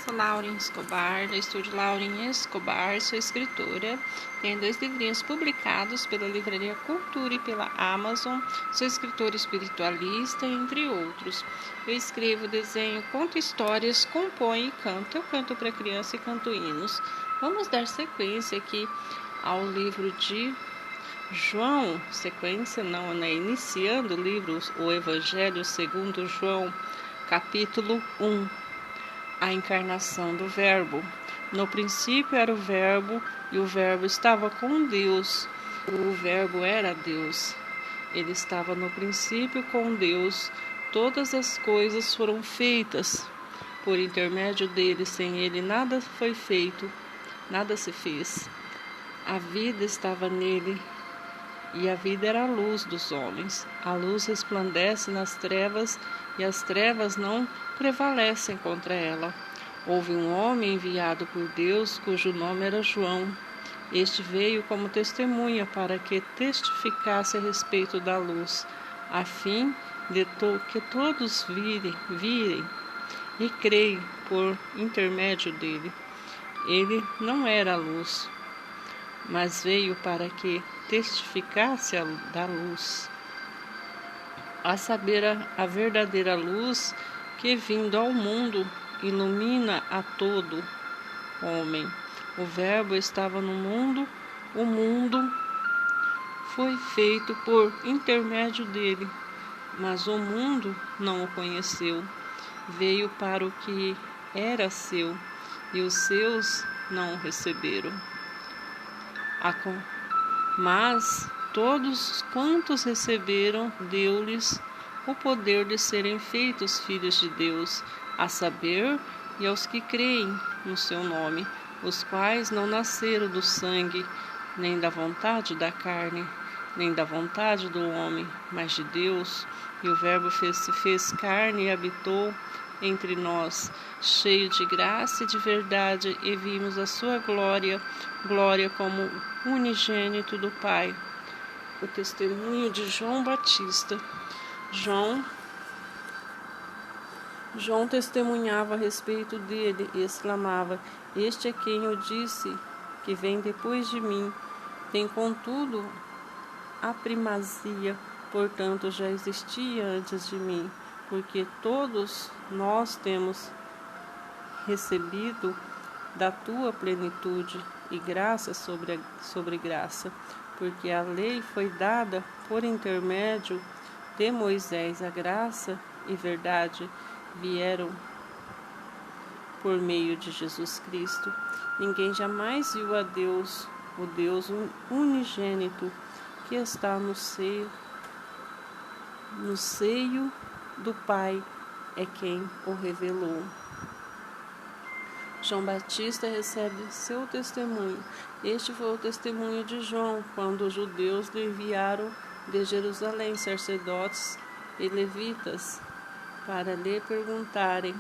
Sou Lauren Escobar, do estúdio Lauren Escobar, sou escritora. Tenho 2 livrinhos publicados pela Livraria Cultura e pela Amazon. Sou escritora espiritualista, entre outros. Eu escrevo, desenho, conto histórias, componho e canto. Eu canto para criança e canto hinos. Vamos dar sequência aqui ao livro de João, iniciando o livro, o Evangelho segundo João, capítulo 1. A encarnação do Verbo. No princípio era o Verbo, e o Verbo estava com Deus. O Verbo era Deus. Ele estava no princípio com Deus. Todas as coisas foram feitas por intermédio dele. Sem ele nada foi feito, nada se fez. A vida estava nele, e a vida era a luz dos homens. A luz resplandece nas trevas, e as trevas não prevalecem contra ela. Houve um homem enviado por Deus, cujo nome era João. Este veio como testemunha para que testificasse a respeito da luz, a fim de que todos virem e creem por intermédio dele. Ele não era a luz, mas veio para que testificasse da luz, a saber, a verdadeira luz que, vindo ao mundo, ilumina a todo homem. O Verbo estava no mundo, o mundo foi feito por intermédio dele, mas o mundo não o conheceu. Veio para o que era seu, e os seus não o receberam. Mas todos quantos receberam, deu-lhes o poder de serem feitos filhos de Deus, a saber, e aos que creem no seu nome, os quais não nasceram do sangue, nem da vontade da carne, nem da vontade do homem, mas de Deus. E o Verbo se fez carne e habitou entre nós, cheio de graça e de verdade, e vimos a sua glória como unigênito do Pai. O testemunho de João Batista. João testemunhava a respeito dele e exclamava: Este é quem eu disse que vem depois de mim. Tem, contudo, a primazia, portanto já existia antes de mim, porque todos nós temos recebido da tua plenitude e graça sobre graça, porque a lei foi dada por intermédio de Moisés, a graça e verdade vieram por meio de Jesus Cristo. Ninguém jamais viu a Deus, o Deus unigênito que está no seio do Pai, é quem o revelou. João Batista recebe seu testemunho. Este foi o testemunho de João, quando os judeus lhe enviaram de Jerusalém sacerdotes e levitas para lhe perguntarem: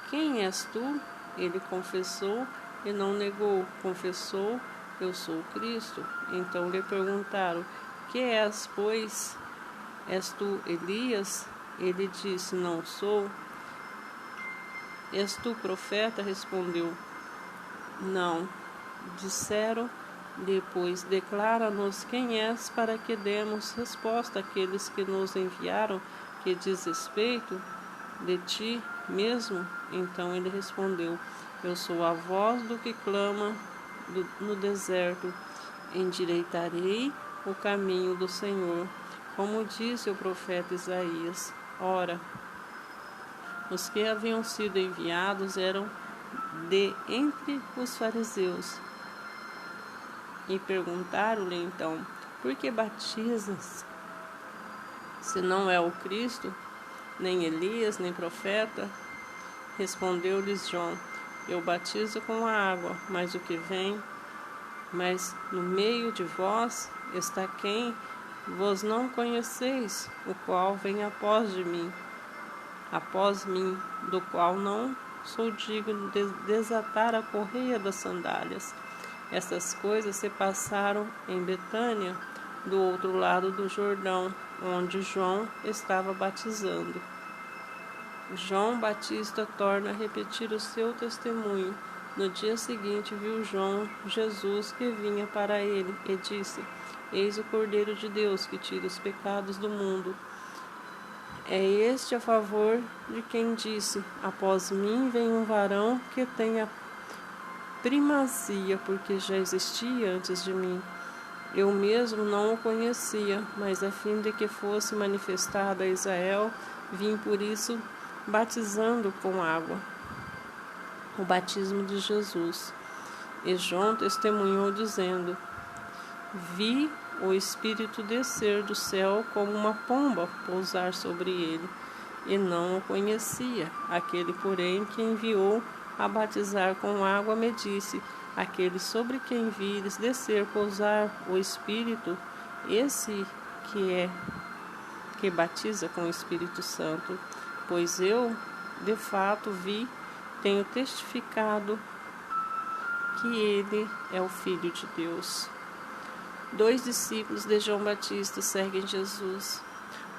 Quem és tu? Ele confessou e não negou. Confessou: Eu sou o Cristo. Então lhe perguntaram: Que és, pois? És tu Elias? Ele disse: Não sou. És tu profeta? Respondeu: Não. Disseram-lhe, pois, declara-nos quem és, para que demos resposta àqueles que nos enviaram, que diz respeito de ti mesmo. Então ele respondeu: Eu sou a voz do que clama no deserto, endireitarei o caminho do Senhor, como disse o profeta Isaías. Ora, os que haviam sido enviados eram de entre os fariseus, e perguntaram-lhe então: Por que batizas, se não é o Cristo, nem Elias, nem profeta? Respondeu-lhes João: Eu batizo com a água, mas o que vem, mas no meio de vós está quem vos não conheceis, o qual vem após mim, do qual não sou digno de desatar a correia das sandálias. Estas coisas se passaram em Betânia, do outro lado do Jordão, onde João estava batizando. João Batista torna a repetir o seu testemunho. No dia seguinte viu João Jesus que vinha para ele e disse: Eis o Cordeiro de Deus que tira os pecados do mundo. É este a favor de quem disse: Após mim vem um varão que tem a primazia, porque já existia antes de mim. Eu mesmo não o conhecia, mas a fim de que fosse manifestado a Israel, vim por isso batizando com água. O batismo de Jesus. E João testemunhou dizendo: Vi o Espírito descer do céu como uma pomba pousar sobre ele, e não o conhecia. Aquele, porém, que enviou a batizar com água, me disse: Aquele sobre quem vires descer pousar o Espírito, esse que batiza com o Espírito Santo. Pois eu, de fato, tenho testificado que ele é o Filho de Deus. 2 discípulos de João Batista seguem Jesus.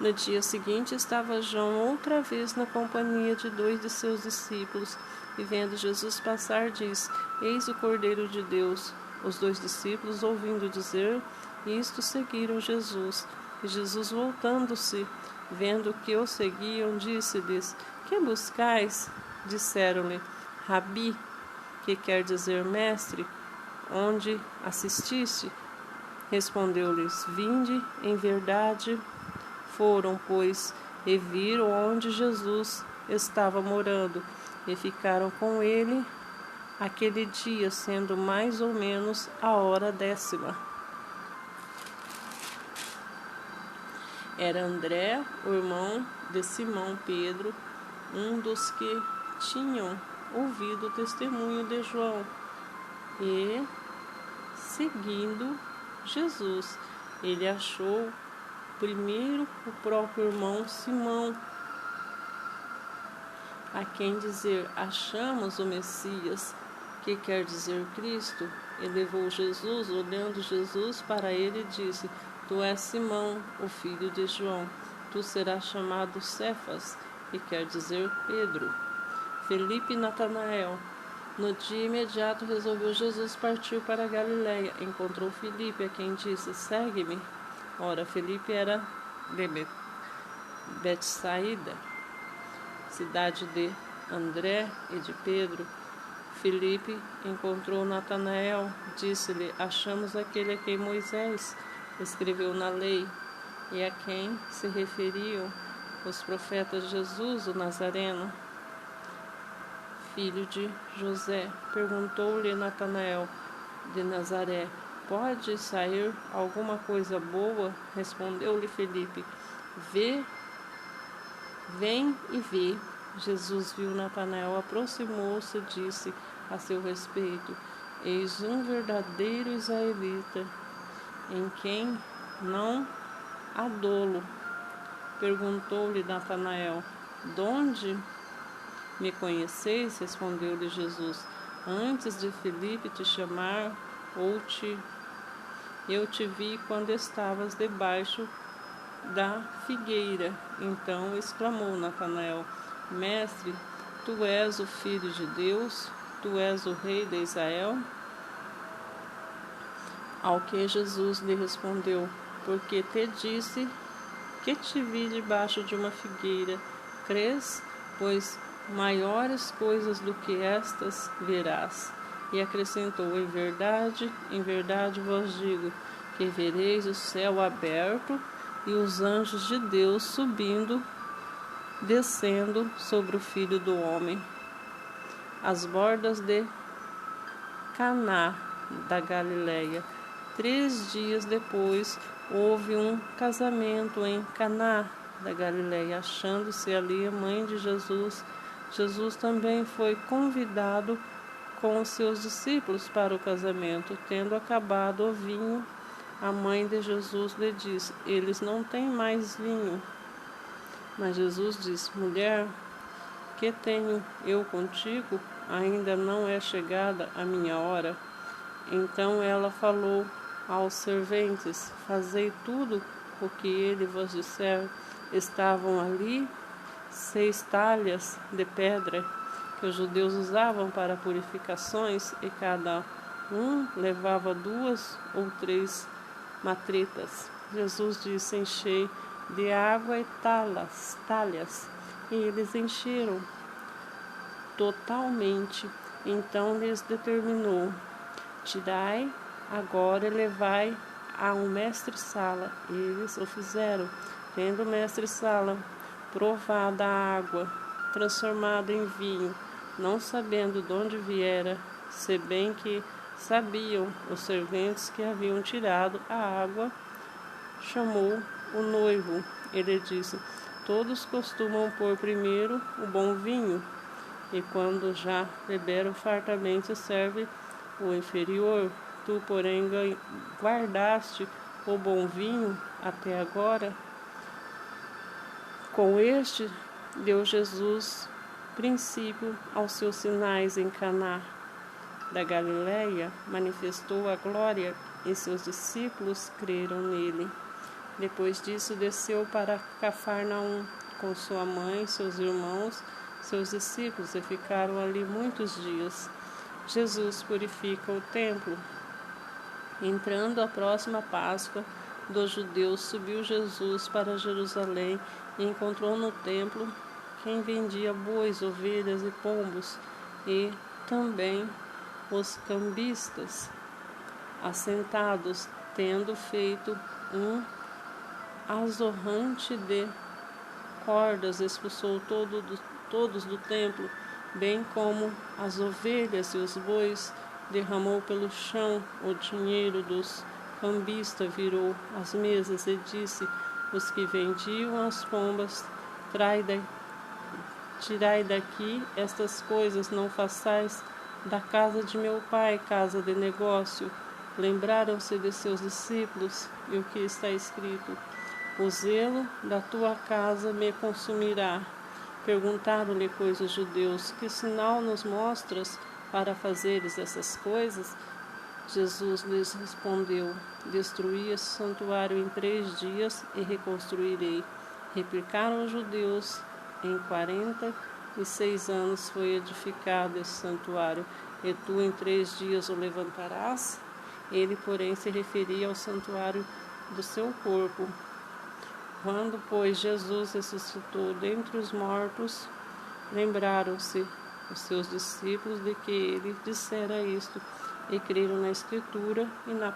No dia seguinte estava João outra vez na companhia de 2 de seus discípulos, e vendo Jesus passar, diz: Eis o Cordeiro de Deus. Os 2 discípulos, ouvindo dizer isto, seguiram Jesus. E Jesus, voltando-se, vendo que o seguiam, disse-lhes: Que buscais? Disseram-lhe: Rabi, que quer dizer mestre, onde assististe? Respondeu-lhes: Vinde, em verdade. Foram, pois, e viram onde Jesus estava morando, e ficaram com ele aquele dia, sendo mais ou menos a hora 10ª. Era André, o irmão de Simão Pedro, um dos que tinham ouvido o testemunho de João, e, seguindo Jesus, ele achou primeiro o próprio irmão Simão, a quem dizer: Achamos o Messias, que quer dizer Cristo. E levou Jesus, olhando Jesus para ele, e disse: Tu és Simão, o filho de João, tu serás chamado Cefas, que quer dizer Pedro. Felipe e Natanael. No dia imediato resolveu Jesus partir para a Galiléia. Encontrou Felipe, a quem disse: Segue-me. Ora, Felipe era de Betsaída, cidade de André e de Pedro. Felipe encontrou Natanael, disse-lhe: Achamos aquele a quem Moisés escreveu na lei, e a quem se referiam os profetas, Jesus, o Nazareno, filho de José. Perguntou-lhe Natanael: De Nazaré pode sair alguma coisa boa? Respondeu-lhe Felipe: Vem e vê. Jesus viu Natanael, aproximou-se e disse a seu respeito: Eis um verdadeiro israelita, em quem não há dolo. Perguntou-lhe Natanael: Donde me conheceis? Respondeu-lhe Jesus: Antes de Felipe te chamar, eu te vi quando estavas debaixo da figueira. Então exclamou Natanael: Mestre, tu és o Filho de Deus, tu és o Rei de Israel? Ao que Jesus lhe respondeu: Porque te disse que te vi debaixo de uma figueira, crês? Pois maiores coisas do que estas verás. E acrescentou: Em verdade vos digo, que vereis o céu aberto e os anjos de Deus subindo, descendo sobre o Filho do Homem. Às bordas de Caná da Galileia. 3 dias depois, houve um casamento em Caná da Galileia. Achando-se ali a mãe de Jesus, Jesus também foi convidado com os seus discípulos para o casamento. Tendo acabado o vinho, a mãe de Jesus lhe disse: Eles não têm mais vinho. Mas Jesus disse: Mulher, que tenho eu contigo? Ainda não é chegada a minha hora. Então ela falou aos serventes: Fazei tudo o que ele vos disser. Estavam ali 6 talhas de pedra que os judeus usavam para purificações, e cada um levava 2 ou 3 matretas. Jesus disse: enchei de água e talhas, e eles encheram totalmente. Então lhes determinou: tirai agora e levai a um mestre-sala. Eles o fizeram. Tendo o mestre-sala provado a água transformada em vinho, não sabendo de onde viera, se bem que sabiam os serventes que haviam tirado a água, chamou o noivo. Ele disse: todos costumam pôr primeiro o bom vinho, e quando já beberam fartamente, serve o inferior. Tu, porém, guardaste o bom vinho até agora. Com este deu Jesus princípio aos seus sinais em Caná da Galileia, manifestou a glória, e seus discípulos creram nele. Depois disso, desceu para Cafarnaum com sua mãe, seus irmãos, seus discípulos, e ficaram ali muitos dias. Jesus purifica o templo. Entrando a próxima Páscoa dos judeus, subiu Jesus para Jerusalém e encontrou no templo quem vendia bois, ovelhas e pombos, e também os cambistas, assentados, tendo feito um azorrante de cordas, expulsou todos do templo, bem como as ovelhas e os bois, derramou pelo chão o dinheiro dos cambistas, virou as mesas e disse: os que vendiam as pombas, tirai daqui estas coisas, não façais da casa de meu pai casa de negócio. Lembraram-se de seus discípulos e o que está escrito: o zelo da tua casa me consumirá. Perguntaram-lhe, pois, os judeus: que sinal nos mostras para fazeres essas coisas? Jesus lhes respondeu: destruí esse santuário em 3 dias e reconstruirei. Replicaram os judeus: em 46 anos foi edificado esse santuário, e tu em 3 dias o levantarás? Ele, porém, se referia ao santuário do seu corpo. Quando, pois, Jesus ressuscitou dentre os mortos, lembraram-se os seus discípulos de que ele dissera isto, e creram na Escritura e na